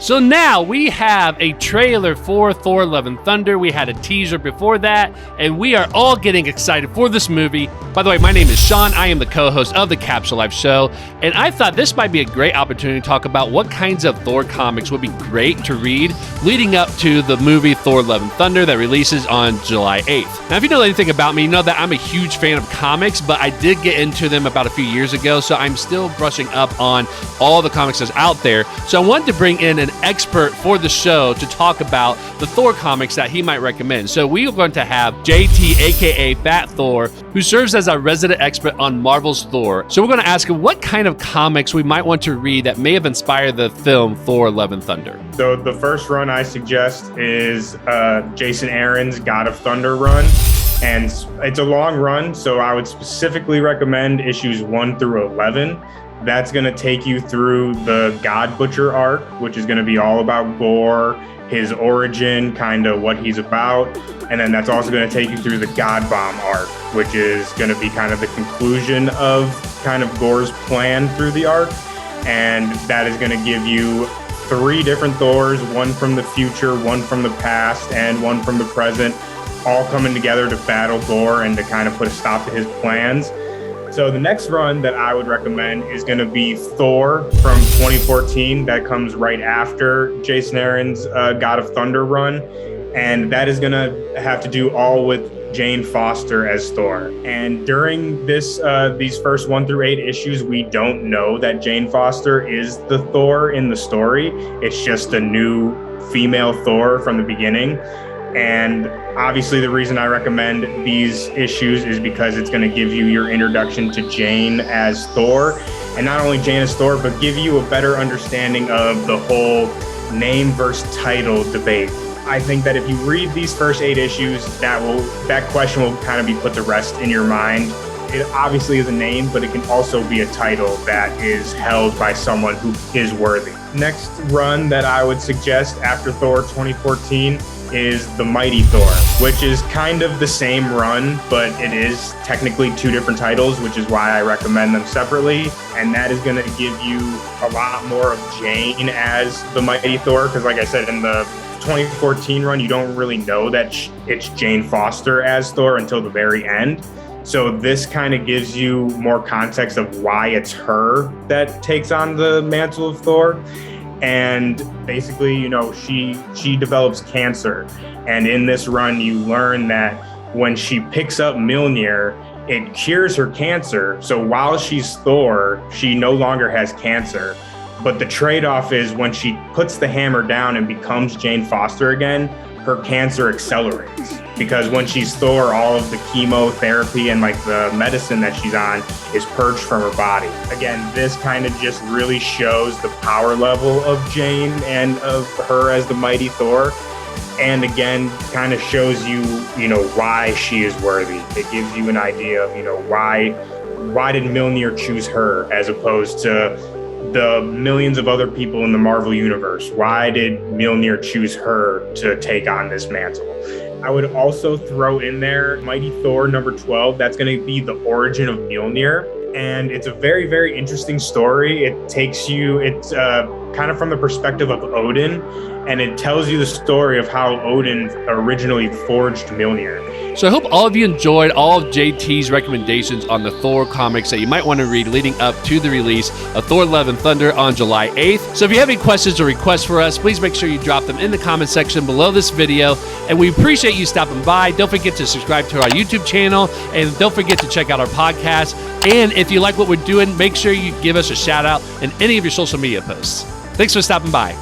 So now we have a trailer for Thor Love and Thunder. We had a teaser before that, and we are all getting excited for this movie. By the way, my name is Sean. I am the co-host of the Captioned Life show, and I thought this might be a great opportunity to talk about what kinds of Thor comics would be great to read leading up to the movie Thor Love and Thunder that releases on July 8th. Now, if you know anything about me, you know that I'm a huge fan of comics, but I did get into them about a few years ago, so I'm still brushing up on all the comics that's out there. So I wanted to bring in an expert for the show to talk about the Thor comics that he might recommend. So we are going to have JT, aka Fat Thor, who serves as our resident expert on Marvel's Thor. So we're going to ask him what kind of comics we might want to read that may have inspired the film Thor Love and Thunder. So the first run I suggest is Jason Aaron's God of Thunder run. And it's a long run, so I would specifically recommend issues 1 through 11. That's going to take you through the God Butcher arc, which is going to be all about Gorr, his origin, kind of what he's about. And then that's also going to take you through the God Bomb arc, which is going to be kind of the conclusion of kind of Gorr's plan through the arc. And that is going to give you 3 different Thors, one from the future, one from the past, and one from the present, all coming together to battle Gorr and to kind of put a stop to his plans. So the next run that I would recommend is going to be Thor from 2014. That comes right after Jason Aaron's God of Thunder run. And that is going to have to do all with Jane Foster as Thor. And during these first 1 through 8 issues, we don't know that Jane Foster is the Thor in the story. It's just a new female Thor from the beginning. And obviously the reason I recommend these issues is because it's going to give you your introduction to Jane as Thor. And not only Jane as Thor, but give you a better understanding of the whole name versus title debate. I think that if you read these first 8 issues, that question will kind of be put to rest in your mind. It obviously is a name, but it can also be a title that is held by someone who is worthy. Next run that I would suggest after Thor 2014 is the Mighty Thor, which is kind of the same run, but it is technically 2 different titles, which is why I recommend them separately. And that is going to give you a lot more of Jane as the Mighty Thor, because like I said, in the 2014 run, you don't really know that it's Jane Foster as Thor until the very end. So this kind of gives you more context of why it's her that takes on the mantle of Thor. And basically, you know, she develops cancer. And in this run, you learn that when she picks up Mjolnir, it cures her cancer. So while she's Thor, she no longer has cancer. But the trade-off is when she puts the hammer down and becomes Jane Foster again, her cancer accelerates. Because when she's Thor, all of the chemotherapy and like the medicine that she's on is purged from her body. Again, this kind of just really shows the power level of Jane and of her as the Mighty Thor. And again, kind of shows you, you know, why she is worthy. It gives you an idea of, you know, why did Mjolnir choose her as opposed to the millions of other people in the Marvel universe? Why did Mjolnir choose her to take on this mantle? I would also throw in there Mighty Thor number 12. That's going to be the origin of Mjolnir. And it's a very, very interesting story. It's kind of from the perspective of Odin, and it tells you the story of how Odin originally forged Mjolnir. So I hope all of you enjoyed all of JT's recommendations on the Thor comics that you might want to read leading up to the release of Thor Love and Thunder on July 8th. So if you have any questions or requests for us, please make sure you drop them in the comment section below this video. And we appreciate you stopping by. Don't forget to subscribe to our YouTube channel, and don't forget to check out our podcast. And if you like what we're doing, make sure you give us a shout out in any of your social media posts. Thanks for stopping by.